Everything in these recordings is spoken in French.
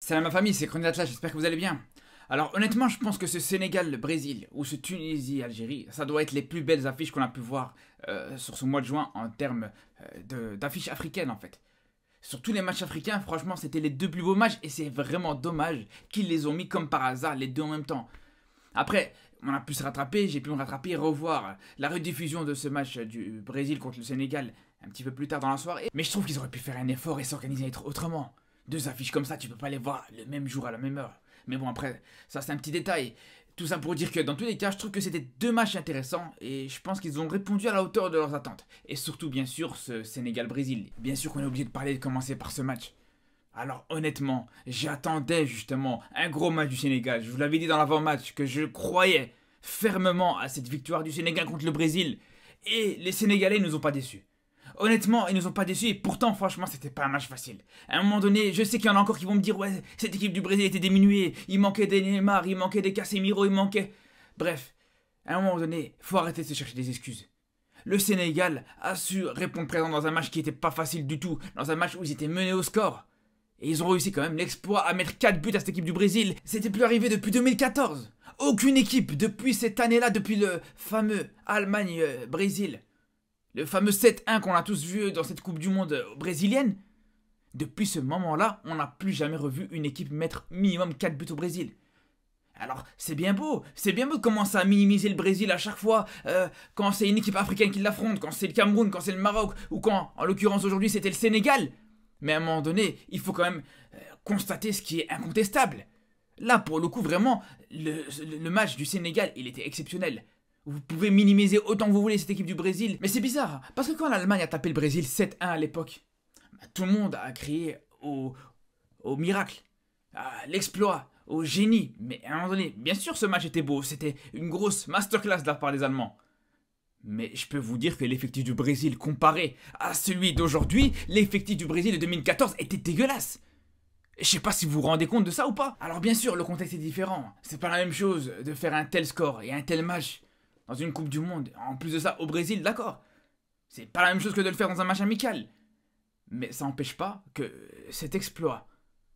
Salam ma famille, c'est Chrono Atlas, j'espère que vous allez bien. Alors honnêtement, je pense que ce Sénégal-Brésil ou ce Tunisie-Algérie, ça doit être les plus belles affiches qu'on a pu voir sur ce mois de juin en termes d'affiches africaines en fait. Sur tous les matchs africains, franchement, c'était les deux plus beaux matchs et c'est vraiment dommage qu'ils les ont mis comme par hasard les deux en même temps. Après, on a pu se rattraper, j'ai pu me rattraper et revoir la rediffusion de ce match du Brésil contre le Sénégal un petit peu plus tard dans la soirée. Mais je trouve qu'ils auraient pu faire un effort et s'organiser autrement. Deux affiches comme ça, tu peux pas les voir le même jour à la même heure. Mais bon, après, ça c'est un petit détail. Tout ça pour dire que dans tous les cas, je trouve que c'était deux matchs intéressants et je pense qu'ils ont répondu à la hauteur de leurs attentes. Et surtout, bien sûr, ce Sénégal-Brésil. Bien sûr qu'on est obligé de commencer par ce match. Alors honnêtement, j'attendais justement un gros match du Sénégal. Je vous l'avais dit dans l'avant-match que je croyais fermement à cette victoire du Sénégal contre le Brésil. Et les Sénégalais ne nous ont pas déçus. Honnêtement, ils nous ont pas déçus et pourtant, franchement, c'était pas un match facile. À un moment donné, je sais qu'il y en a encore qui vont me dire « Ouais, cette équipe du Brésil était diminuée, il manquait des Neymar, il manquait des Casemiro, il manquait... » Bref, à un moment donné, faut arrêter de se chercher des excuses. Le Sénégal a su répondre présent dans un match qui était pas facile du tout, dans un match où ils étaient menés au score. Et ils ont réussi quand même l'exploit à mettre 4 buts à cette équipe du Brésil. C'était plus arrivé depuis 2014. Aucune équipe depuis cette année-là, depuis le fameux Allemagne-Brésil. Le fameux 7-1 qu'on a tous vu dans cette Coupe du Monde brésilienne. Depuis ce moment-là, on n'a plus jamais revu une équipe mettre minimum 4 buts au Brésil. Alors, c'est bien beau de commencer à minimiser le Brésil à chaque fois, quand c'est une équipe africaine qui l'affronte, quand c'est le Cameroun, quand c'est le Maroc, ou quand, en l'occurrence aujourd'hui, c'était le Sénégal. Mais à un moment donné, il faut quand même constater ce qui est incontestable. Là, pour le coup, vraiment, le match du Sénégal, il était exceptionnel. Vous pouvez minimiser autant que vous voulez cette équipe du Brésil. Mais c'est bizarre, parce que quand l'Allemagne a tapé le Brésil 7-1 à l'époque, tout le monde a crié au miracle, à l'exploit, au génie. Mais à un moment donné, bien sûr ce match était beau, c'était une grosse masterclass de la part des Allemands. Mais je peux vous dire que l'effectif du Brésil comparé à celui d'aujourd'hui, l'effectif du Brésil de 2014 était dégueulasse. Je sais pas si vous vous rendez compte de ça ou pas. Alors bien sûr, le contexte est différent. C'est pas la même chose de faire un tel score et un tel match dans une Coupe du Monde. En plus de ça, au Brésil, d'accord. C'est pas la même chose que de le faire dans un match amical. Mais ça n'empêche pas que cet exploit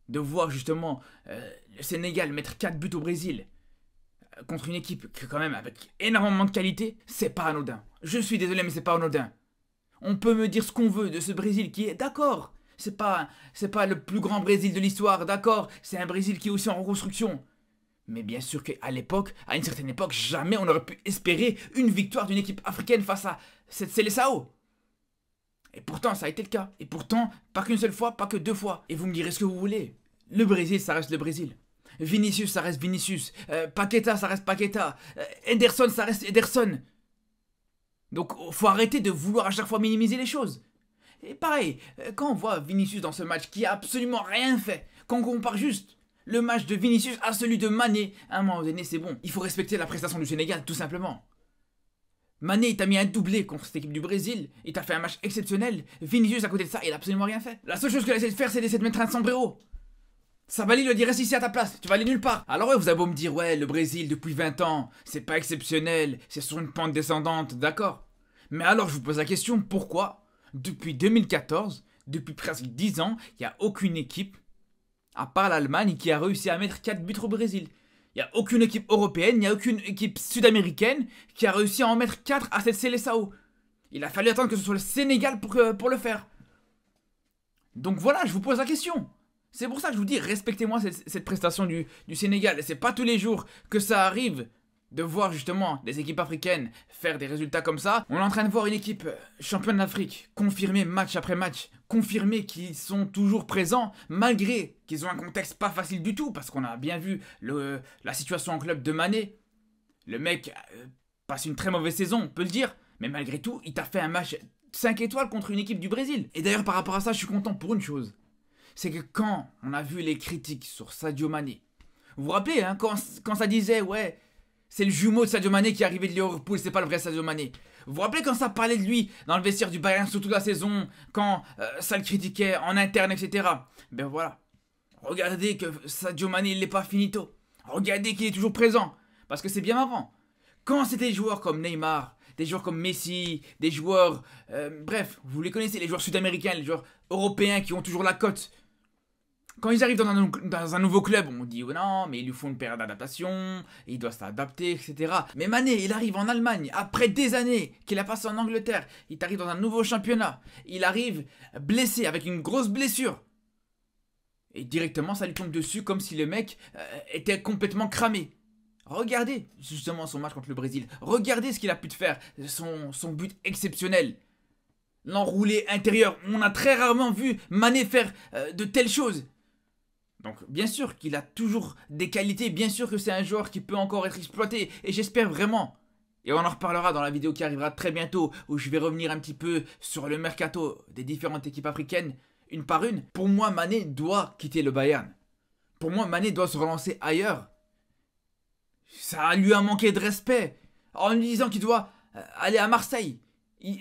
de voir justement le Sénégal mettre 4 buts au Brésil contre une équipe qui quand même avec énormément de qualité, c'est pas anodin. Je suis désolé mais c'est pas anodin. On peut me dire ce qu'on veut de ce Brésil qui est d'accord. C'est pas le plus grand Brésil de l'histoire, d'accord. C'est un Brésil qui est aussi en reconstruction. Mais bien sûr qu'à l'époque, à une certaine époque, jamais on aurait pu espérer une victoire d'une équipe africaine face à cette Seleção. Et pourtant, ça a été le cas. Et pourtant, pas qu'une seule fois, pas que deux fois. Et vous me direz ce que vous voulez. Le Brésil, ça reste le Brésil. Vinicius, ça reste Vinicius. Paqueta, ça reste Paqueta. Ederson, ça reste Ederson. Donc, faut arrêter de vouloir à chaque fois minimiser les choses. Et pareil, quand on voit Vinicius dans ce match qui a absolument rien fait, quand on compare juste le match de Vinicius à celui de Mané, à un moment donné, c'est bon. Il faut respecter la prestation du Sénégal, tout simplement. Mané, il t'a mis un doublé contre cette équipe du Brésil. Il t'a fait un match exceptionnel. Vinicius, à côté de ça, il a absolument rien fait. La seule chose qu'il a essayé de faire, c'est d'essayer de mettre un sombrero. Sabaly le dirait ici à ta place, tu vas aller nulle part. Alors ouais, vous avez beau me dire, ouais, le Brésil depuis 20 ans, c'est pas exceptionnel, c'est sur une pente descendante, d'accord. Mais alors je vous pose la question, pourquoi, depuis 2014, depuis presque 10 ans, il n'y a aucune équipe, à part l'Allemagne, qui a réussi à mettre 4 buts au Brésil. Il n'y a aucune équipe européenne, il n'y a aucune équipe sud-américaine qui a réussi à en mettre 4 à cette Seleção. Il a fallu attendre que ce soit le Sénégal pour le faire. Donc voilà, je vous pose la question. C'est pour ça que je vous dis, respectez-moi cette prestation du Sénégal. Et c'est pas tous les jours que ça arrive de voir justement des équipes africaines faire des résultats comme ça. On est en train de voir une équipe championne d'Afrique, confirmée match après match, confirmée qu'ils sont toujours présents, malgré qu'ils ont un contexte pas facile du tout, parce qu'on a bien vu la situation en club de Mané. Le mec passe une très mauvaise saison, on peut le dire, mais malgré tout, il t'a fait un match 5 étoiles contre une équipe du Brésil. Et d'ailleurs, par rapport à ça, je suis content pour une chose. C'est que quand on a vu les critiques sur Sadio Mané, vous vous rappelez, hein, quand ça disait, ouais, c'est le jumeau de Sadio Mané qui est arrivé de Liverpool, c'est pas le vrai Sadio Mané. Vous vous rappelez quand ça parlait de lui dans le vestiaire du Bayern sur toute la saison, quand ça le critiquait en interne, etc. Ben voilà. Regardez que Sadio Mané, il n'est pas finito. Regardez qu'il est toujours présent. Parce que c'est bien marrant. Quand c'était des joueurs comme Neymar, des joueurs comme Messi, des joueurs... bref, vous les connaissez, les joueurs sud-américains, les joueurs européens qui ont toujours la cote. Quand ils arrivent dans un nouveau club, on dit oh non, mais il lui faut une période d'adaptation, il doit s'adapter, etc. Mais Mané, il arrive en Allemagne, après des années qu'il a passé en Angleterre, il arrive dans un nouveau championnat, il arrive blessé, avec une grosse blessure. Et directement, ça lui tombe dessus comme si le mec était complètement cramé. Regardez justement son match contre le Brésil, regardez ce qu'il a pu faire, son but exceptionnel. L'enroulé intérieur, on a très rarement vu Mané faire de telles choses. Donc bien sûr qu'il a toujours des qualités, bien sûr que c'est un joueur qui peut encore être exploité, et j'espère vraiment, et on en reparlera dans la vidéo qui arrivera très bientôt, où je vais revenir un petit peu sur le mercato des différentes équipes africaines, une par une. Pour moi, Mané doit quitter le Bayern. Pour moi, Mané doit se relancer ailleurs. Ça lui a manqué de respect, en lui disant qu'il doit aller à Marseille.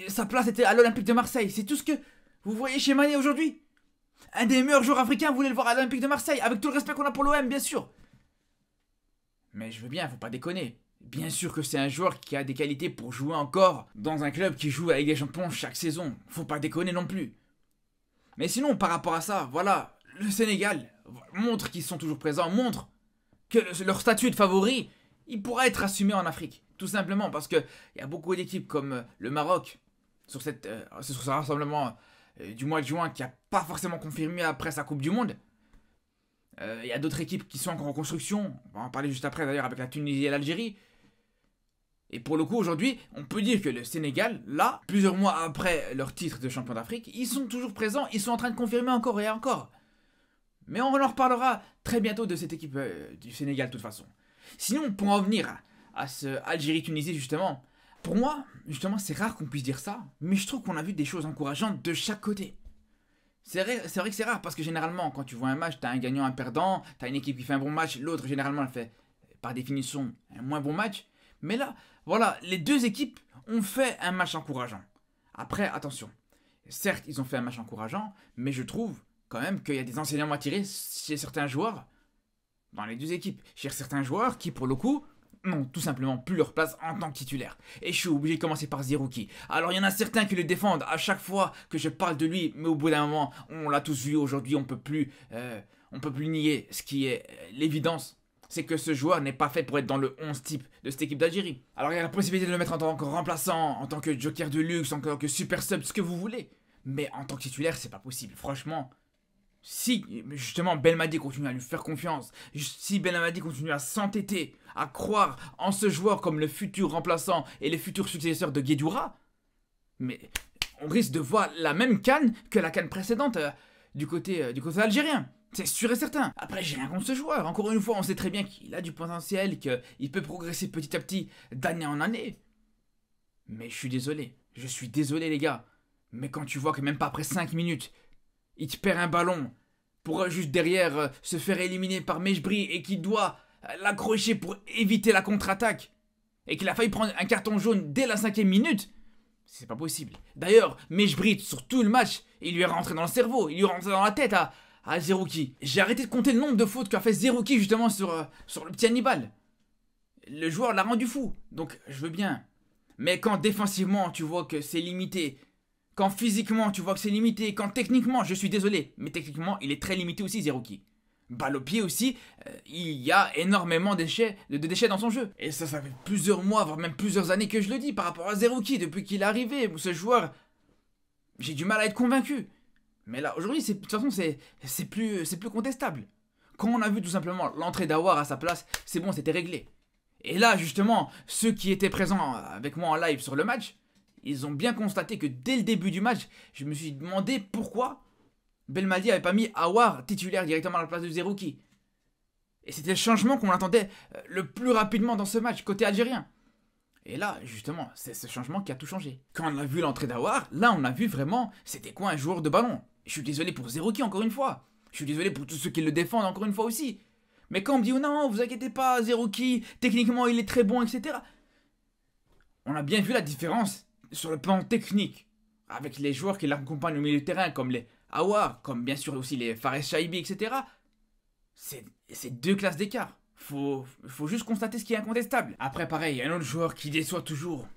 Sa place était à l'Olympique de Marseille, c'est tout ce que vous voyez chez Mané aujourd'hui. Un des meilleurs joueurs africains voulait le voir à l'Olympique de Marseille, avec tout le respect qu'on a pour l'OM, bien sûr. Mais je veux bien, faut pas déconner. Bien sûr que c'est un joueur qui a des qualités pour jouer encore dans un club qui joue avec des champions chaque saison. Faut pas déconner non plus. Mais sinon, par rapport à ça, voilà, le Sénégal montre qu'ils sont toujours présents, montre que leur statut de favori, il pourra être assumé en Afrique. Tout simplement parce qu'il y a beaucoup d'équipes comme le Maroc, sur ce rassemblement du mois de juin qui n'a pas forcément confirmé après sa Coupe du Monde. Il y a d'autres équipes qui sont encore en construction, on va en parler juste après d'ailleurs avec la Tunisie et l'Algérie. Et pour le coup aujourd'hui, on peut dire que le Sénégal, là, plusieurs mois après leur titre de champion d'Afrique, ils sont toujours présents, ils sont en train de confirmer encore et encore. Mais on en reparlera très bientôt de cette équipe du Sénégal de toute façon. Sinon, pour en venir à ce Algérie-Tunisie justement, pour moi, justement, c'est rare qu'on puisse dire ça, mais je trouve qu'on a vu des choses encourageantes de chaque côté. C'est vrai que c'est rare, parce que généralement, quand tu vois un match, t'as un gagnant, un perdant, t'as une équipe qui fait un bon match, l'autre, généralement, elle fait, par définition, un moins bon match. Mais là, voilà, les deux équipes ont fait un match encourageant. Après, attention, certes, ils ont fait un match encourageant, mais je trouve quand même qu'il y a des enseignements à tirer chez certains joueurs, dans les deux équipes, chez certains joueurs qui, pour le coup, n'ont tout simplement plus leur place en tant que titulaire. Et je suis obligé de commencer par Zerouki. Alors il y en a certains qui le défendent à chaque fois que je parle de lui, mais au bout d'un moment, on l'a tous vu aujourd'hui, on peut plus nier ce qui est l'évidence. C'est que ce joueur n'est pas fait pour être dans le 11 type de cette équipe d'Algérie. Alors il y a la possibilité de le mettre en tant que remplaçant, en tant que joker de luxe, en tant que super sub, ce que vous voulez. Mais en tant que titulaire, c'est pas possible. Franchement, si justement Belmadi continue à lui faire confiance, si Belmadi continue à s'entêter, à croire en ce joueur comme le futur remplaçant et le futur successeur de Guédoura, mais on risque de voir la même canne que la canne précédente du côté algérien. C'est sûr et certain. Après, j'ai rien contre ce joueur. Encore une fois, on sait très bien qu'il a du potentiel, qu'il peut progresser petit à petit, d'année en année. Mais je suis désolé les gars. Mais quand tu vois que même pas après 5 minutes, il te perd un ballon pour juste derrière se faire éliminer par Mejbri et qu'il doit l'accrocher pour éviter la contre-attaque et qu'il a failli prendre un carton jaune dès la 5e minute, c'est pas possible. D'ailleurs, Mejbri, sur tout le match, il lui est rentré dans le cerveau, il lui est rentré dans la tête à Zerouki. J'ai arrêté de compter le nombre de fautes qu'a fait Zerouki justement sur le petit Hannibal. Le joueur l'a rendu fou, donc je veux bien. Mais quand défensivement tu vois que c'est limité, quand physiquement tu vois que c'est limité, quand techniquement, je suis désolé, mais techniquement il est très limité aussi Zerouki. Balle au pied aussi, il y a énormément de déchets dans son jeu. Et ça fait plusieurs mois, voire même plusieurs années que je le dis par rapport à Zerouki, depuis qu'il est arrivé. Ce joueur, j'ai du mal à être convaincu. Mais là, aujourd'hui, de toute façon, c'est plus contestable. Quand on a vu tout simplement l'entrée d'Awar à sa place, c'est bon, c'était réglé. Et là, justement, ceux qui étaient présents avec moi en live sur le match, ils ont bien constaté que dès le début du match, je me suis demandé pourquoi Belmadi avait pas mis Awar titulaire directement à la place de Zerouki. Et c'était le changement qu'on attendait le plus rapidement dans ce match, côté algérien. Et là, justement, c'est ce changement qui a tout changé. Quand on a vu l'entrée d'Awar, là on a vu vraiment, c'était quoi un joueur de ballon. Je suis désolé pour Zerouki encore une fois. Je suis désolé pour tous ceux qui le défendent encore une fois aussi. Mais quand on me dit, oh non, vous inquiétez pas, Zerouki, techniquement il est très bon, etc. On a bien vu la différence sur le plan technique. Avec les joueurs qui l'accompagnent au milieu de terrain, comme les Awar, comme bien sûr aussi les Fares Chaibi, etc. C'est deux classes d'écart. Faut juste constater ce qui est incontestable. Après, pareil, un autre joueur qui déçoit toujours.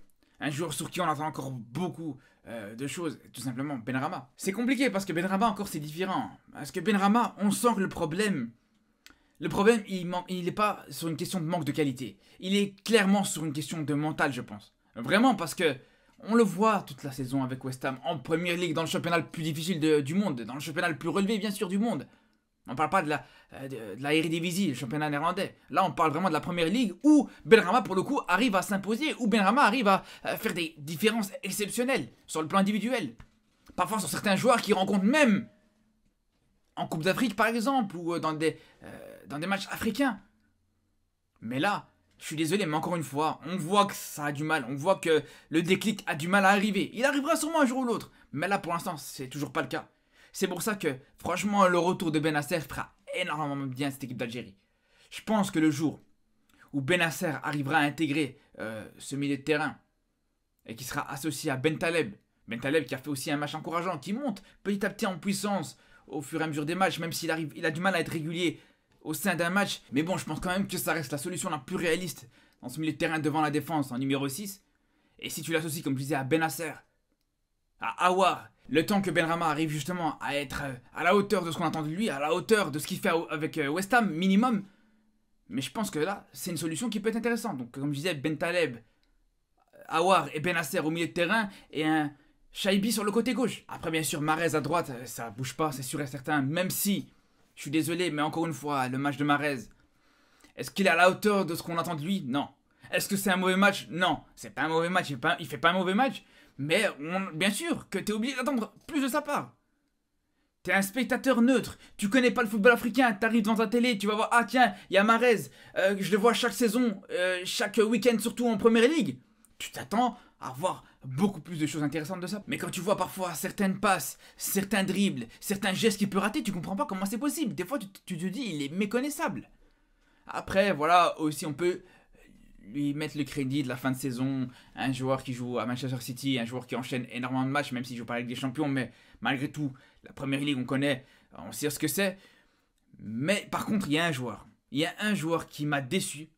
Un joueur sur qui on attend encore beaucoup de choses, tout simplement Benrahma. C'est compliqué parce que Benrahma encore c'est différent. Parce que Benrahma, on sent que le problème, il n'est pas sur une question de manque de qualité. Il est clairement sur une question de mental, je pense. Vraiment, parce que on le voit toute la saison avec West Ham, en Premier League, dans le championnat le plus difficile du monde, dans le championnat le plus relevé, bien sûr, du monde. On parle pas de la Eredivisie, le championnat néerlandais. Là, on parle vraiment de la Première Ligue où Benrahma, pour le coup, arrive à s'imposer, où Benrahma arrive à faire des différences exceptionnelles sur le plan individuel. Parfois sur certains joueurs qui rencontrent même en Coupe d'Afrique, par exemple, ou dans des matchs africains. Mais là, je suis désolé, mais encore une fois, on voit que ça a du mal. On voit que le déclic a du mal à arriver. Il arrivera sûrement un jour ou l'autre. Mais là, pour l'instant, c'est toujours pas le cas. C'est pour ça que, franchement, le retour de Bennacer fera énormément bien cette équipe d'Algérie. Je pense que le jour où Bennacer arrivera à intégrer ce milieu de terrain et qui sera associé à Bentaleb qui a fait aussi un match encourageant, qui monte petit à petit en puissance au fur et à mesure des matchs, même s'il a du mal à être régulier au sein d'un match. Mais bon, je pense quand même que ça reste la solution la plus réaliste dans ce milieu de terrain devant la défense en numéro 6. Et si tu l'associes, comme je disais, à Bennacer, à Aouar, le temps que Benrahma arrive justement à être à la hauteur de ce qu'on attend de lui, à la hauteur de ce qu'il fait avec West Ham, minimum. Mais je pense que là, c'est une solution qui peut être intéressante. Donc, comme je disais, Bentaleb, Aouar et Bennacer au milieu de terrain et un Shaibi sur le côté gauche. Après, bien sûr, Mahrez à droite, ça bouge pas, c'est sûr et certain. Même si, je suis désolé, mais encore une fois, le match de Mahrez, est-ce qu'il est à la hauteur de ce qu'on attend de lui? Non. Est-ce que c'est un mauvais match? Non. C'est pas un mauvais match, il fait pas un mauvais match. Mais bien sûr que t'es obligé d'attendre plus de sa part. T'es un spectateur neutre, tu connais pas le football africain, t'arrives devant ta télé, tu vas voir, ah tiens, il y a Mahrez, je le vois chaque saison, chaque week-end surtout en Première Ligue. Tu t'attends à voir beaucoup plus de choses intéressantes de ça. Mais quand tu vois parfois certaines passes, certains dribbles, certains gestes qu'il peut rater, tu comprends pas comment c'est possible. Des fois tu te dis, il est méconnaissable. Après, voilà, aussi on peut lui mettre le crédit de la fin de saison, un joueur qui joue à Manchester City, un joueur qui enchaîne énormément de matchs, même s'il joue pas avec des champions, mais malgré tout, la Première Ligue on connaît, on sait ce que c'est. Mais par contre, il y a un joueur qui m'a déçu.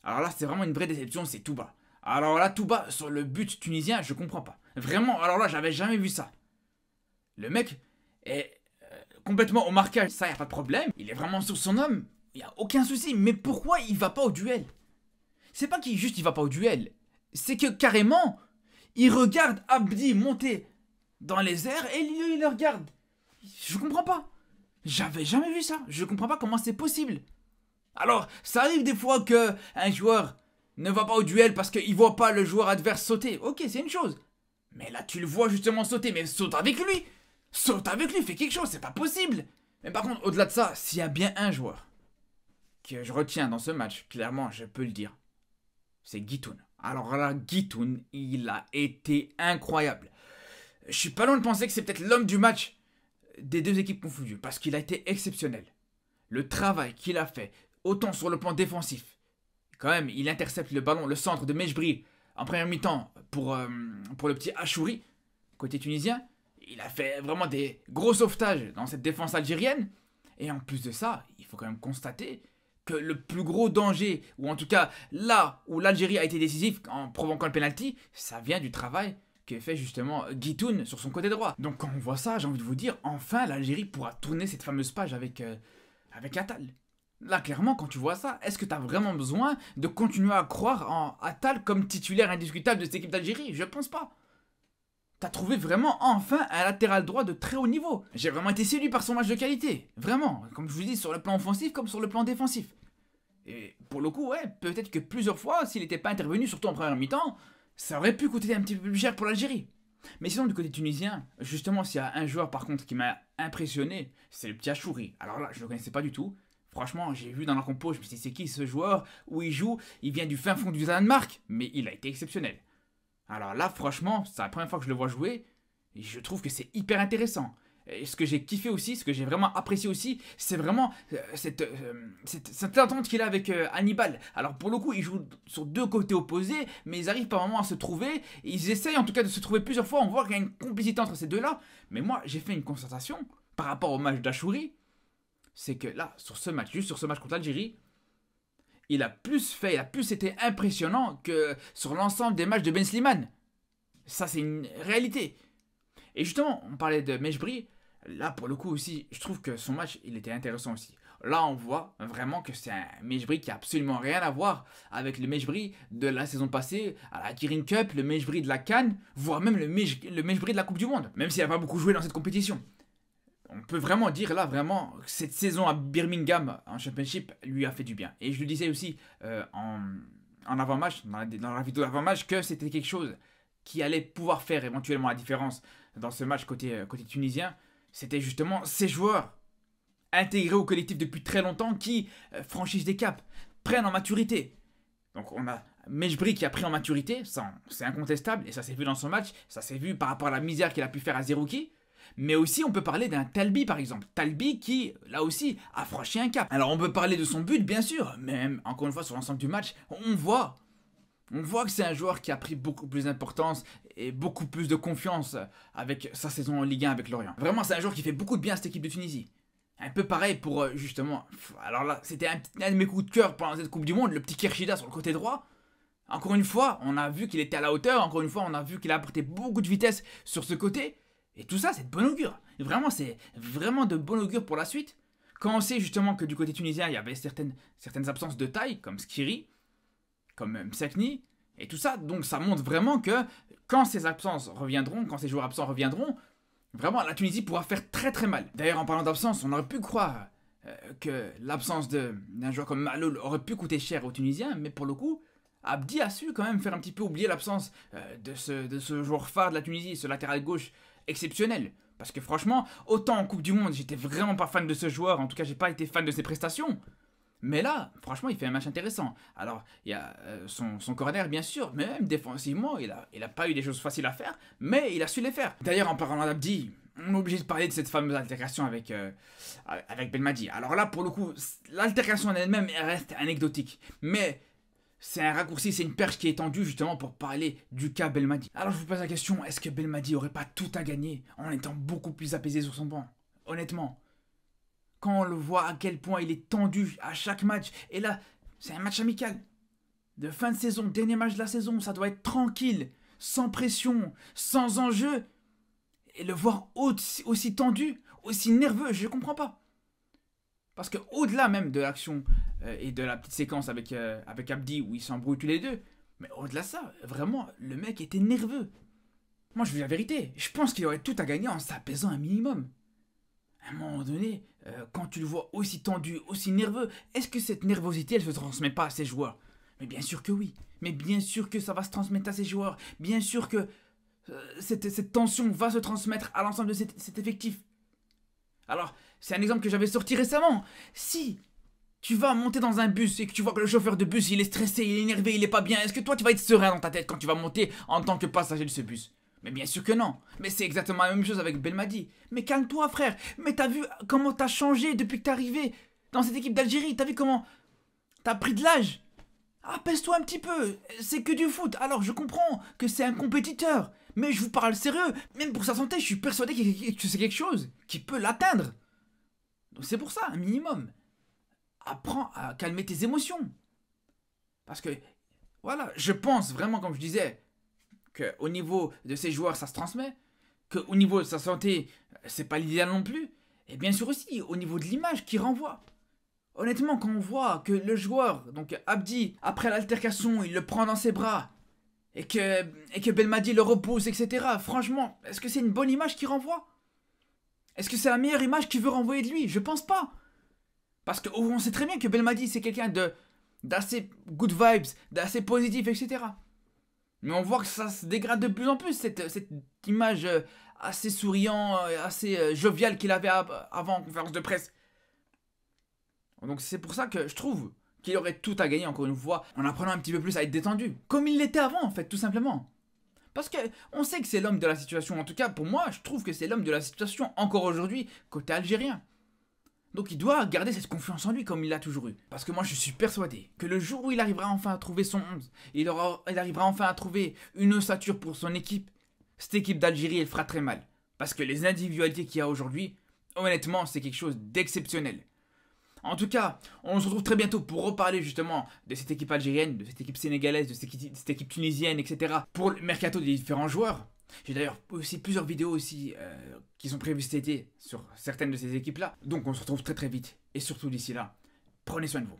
Alors là, c'est vraiment une vraie déception, c'est Touba. Alors là, Touba, sur le but tunisien, je comprends pas. Vraiment, alors là, j'avais jamais vu ça. Le mec est complètement au marquage, ça, y a pas de problème. Il est vraiment sur son homme, il y a aucun souci. Mais pourquoi il va pas au duel? C'est pas qu'il va pas au duel. C'est que carrément, il regarde Abdi monter dans les airs et lui, il le regarde. Je comprends pas. J'avais jamais vu ça. Je comprends pas comment c'est possible. Alors, ça arrive des fois que un joueur ne va pas au duel parce qu'il voit pas le joueur adverse sauter. Ok, c'est une chose. Mais là, tu le vois justement sauter. Mais saute avec lui. Saute avec lui, fais quelque chose, c'est pas possible. Mais par contre, au-delà de ça, s'il y a bien un joueur que je retiens dans ce match, clairement, je peux le dire, c'est Guitoun. Alors là, Guitoun, il a été incroyable. Je suis pas loin de penser que c'est peut-être l'homme du match des deux équipes confondues, parce qu'il a été exceptionnel. Le travail qu'il a fait, autant sur le plan défensif, quand même, il intercepte le ballon, le centre de Mejbri en première mi-temps pour le petit Achouri, côté tunisien. Il a fait vraiment des gros sauvetages dans cette défense algérienne. Et en plus de ça, il faut quand même constater que le plus gros danger, ou en tout cas là où l'Algérie a été décisive en provoquant le penalty, ça vient du travail que fait justement Guitoun sur son côté droit. Donc quand on voit ça, j'ai envie de vous dire, enfin l'Algérie pourra tourner cette fameuse page avec Attal. Là clairement, quand tu vois ça, est-ce que tu as vraiment besoin de continuer à croire en Attal comme titulaire indiscutable de cette équipe d'Algérie? Je pense pas. T'as trouvé vraiment enfin un latéral droit de très haut niveau. J'ai vraiment été séduit par son match de qualité. Vraiment, comme je vous dis, sur le plan offensif comme sur le plan défensif. Et pour le coup, ouais, peut-être que plusieurs fois, s'il n'était pas intervenu, surtout en première mi-temps, ça aurait pu coûter un petit peu plus cher pour l'Algérie. Mais sinon, du côté tunisien, justement, s'il y a un joueur par contre qui m'a impressionné, c'est le petit Achouri. Alors là, je ne le connaissais pas du tout. Franchement, j'ai vu dans la compo, je me suis dit, c'est qui ce joueur? Où il joue? Il vient du fin fond du Danemark, mais il a été exceptionnel. Alors là, franchement, c'est la première fois que je le vois jouer, et je trouve que c'est hyper intéressant. Et ce que j'ai kiffé aussi, ce que j'ai vraiment apprécié aussi, c'est vraiment cette entente qu'il a avec Hannibal. Alors pour le coup, ils jouent sur deux côtés opposés, mais ils arrivent par moments à se trouver. Ils essayent en tout cas de se trouver plusieurs fois, on voit qu'il y a une complicité entre ces deux-là. Mais moi, j'ai fait une constatation par rapport au match d'Achouri, c'est que là, sur ce match, juste sur ce match contre l'Algérie, il a plus fait, il a plus été impressionnant que sur l'ensemble des matchs de Ben Slimane. Ça, c'est une réalité. Et justement, on parlait de Mejbri. Là, pour le coup aussi, je trouve que son match, il était intéressant aussi. Là, on voit vraiment que c'est un Mejbri qui a absolument rien à voir avec le Mejbri de la saison passée, à la Kirin Cup, le Mejbri de la CAN, voire même le Mejbri de la Coupe du Monde, même s'il n'a pas beaucoup joué dans cette compétition. On peut vraiment dire là, vraiment, cette saison à Birmingham en Championship lui a fait du bien. Et je le disais aussi en avant-match, dans la vidéo d'avant-match, que c'était quelque chose qui allait pouvoir faire éventuellement la différence dans ce match côté tunisien. C'était justement ces joueurs intégrés au collectif depuis très longtemps qui franchissent des caps, prennent en maturité. Donc on a Mejbri qui a pris en maturité, c'est incontestable, et ça s'est vu dans son match, ça s'est vu par rapport à la misère qu'il a pu faire à Zerouki. Mais aussi on peut parler d'un Talbi par exemple, Talbi qui là aussi a franchi un cap. Alors on peut parler de son but bien sûr, mais même encore une fois sur l'ensemble du match, on voit que c'est un joueur qui a pris beaucoup plus d'importance et beaucoup plus de confiance avec sa saison en Ligue 1 avec Lorient. Vraiment, c'est un joueur qui fait beaucoup de bien à cette équipe de Tunisie. Un peu pareil pour justement... Alors là, c'était un de mes coups de cœur pendant cette Coupe du Monde, le petit Kershida sur le côté droit. Encore une fois, on a vu qu'il était à la hauteur. Encore une fois, on a vu qu'il a apporté beaucoup de vitesse sur ce côté. Et tout ça, c'est de bon augure. Vraiment, c'est vraiment de bon augure pour la suite. Quand on sait justement que du côté tunisien, il y avait certaines absences de taille, comme Skiri, comme Msakni, et tout ça. Donc ça montre vraiment que quand ces absences reviendront, quand ces joueurs absents reviendront, vraiment la Tunisie pourra faire très très mal. D'ailleurs, en parlant d'absence, on aurait pu croire que l'absence d'un joueur comme Maloul aurait pu coûter cher aux Tunisiens, mais pour le coup, Abdi a su quand même faire un petit peu oublier l'absence de ce joueur phare de la Tunisie, ce latéral gauche exceptionnel. Parce que franchement, autant en Coupe du Monde, j'étais vraiment pas fan de ce joueur, en tout cas j'ai pas été fan de ses prestations. Mais là, franchement, il fait un match intéressant. Alors, il y a son corner, bien sûr, mais même défensivement, il a pas eu des choses faciles à faire, mais il a su les faire. D'ailleurs, en parlant d'Abdi, on est obligé de parler de cette fameuse altercation avec Belmadi. Alors là, pour le coup, l'altercation en elle-même reste anecdotique. Mais c'est un raccourci, c'est une perche qui est tendue justement pour parler du cas Belmadi. Alors je vous pose la question, est-ce que Belmadi aurait pas tout à gagner en étant beaucoup plus apaisé sur son banc? Honnêtement. Quand on le voit à quel point il est tendu à chaque match. Et là, c'est un match amical. De fin de saison, dernier match de la saison, ça doit être tranquille, sans pression, sans enjeu. Et le voir aussi tendu, aussi nerveux, je ne comprends pas. Parce que au-delà même de l'action et de la petite séquence avec Abdi où ils s'embrouillent tous les deux, mais au-delà de ça, vraiment, le mec était nerveux. Moi, je vous dis la vérité, je pense qu'il aurait tout à gagner en s'apaisant un minimum. À un moment donné, quand tu le vois aussi tendu, aussi nerveux, est-ce que cette nervosité, elle se transmet pas à ses joueurs? Mais bien sûr que oui. Mais bien sûr que ça va se transmettre à ses joueurs. Bien sûr que cette tension va se transmettre à l'ensemble de cet effectif. Alors, c'est un exemple que j'avais sorti récemment. Si tu vas monter dans un bus et que tu vois que le chauffeur de bus, il est stressé, il est énervé, il est pas bien, est-ce que toi, tu vas être serein dans ta tête quand tu vas monter en tant que passager de ce bus? Mais bien sûr que non. Mais c'est exactement la même chose avec Belmadi. Mais calme-toi, frère. Mais t'as vu comment t'as changé depuis que t'es arrivé dans cette équipe d'Algérie? T'as vu comment t'as pris de l'âge? Apaise-toi un petit peu. C'est que du foot. Alors je comprends que c'est un compétiteur. Mais je vous parle sérieux. Même pour sa santé, je suis persuadé que c'est quelque chose qui peut l'atteindre. Donc c'est pour ça, un minimum. Apprends à calmer tes émotions. Parce que, voilà, je pense vraiment, comme je disais, qu'au niveau de ses joueurs, ça se transmet, qu'au niveau de sa santé, c'est pas l'idéal non plus, et bien sûr aussi au niveau de l'image qu'il renvoie. Honnêtement, quand on voit que le joueur, donc Abdi, après l'altercation, il le prend dans ses bras, et que Belmadi le repousse, etc., franchement, est-ce que c'est une bonne image qu'il renvoie? Est-ce que c'est la meilleure image qu'il veut renvoyer de lui? Je pense pas. Parce qu'on sait très bien que Belmadi, c'est quelqu'un d'assez good vibes, d'assez positif, etc. Mais on voit que ça se dégrade de plus en plus, cette image assez souriant, assez joviale qu'il avait avant en conférence de presse. Donc c'est pour ça que je trouve qu'il aurait tout à gagner, encore une fois, en apprenant un petit peu plus à être détendu. Comme il l'était avant, en fait, tout simplement. Parce que on sait que c'est l'homme de la situation. En tout cas, pour moi, je trouve que c'est l'homme de la situation, encore aujourd'hui, côté algérien. Donc il doit garder cette confiance en lui comme il l'a toujours eu. Parce que moi je suis persuadé que le jour où il arrivera enfin à trouver son 11, il arrivera enfin à trouver une ossature pour son équipe, cette équipe d'Algérie elle fera très mal. Parce que les individualités qu'il y a aujourd'hui, honnêtement c'est quelque chose d'exceptionnel. En tout cas, on se retrouve très bientôt pour reparler justement de cette équipe algérienne, de cette équipe sénégalaise, de cette équipe tunisienne, etc. Pour le mercato des différents joueurs. J'ai d'ailleurs aussi plusieurs vidéos aussi qui sont prévues cet été sur certaines de ces équipes-là. Donc on se retrouve très très vite. Et surtout d'ici là, prenez soin de vous.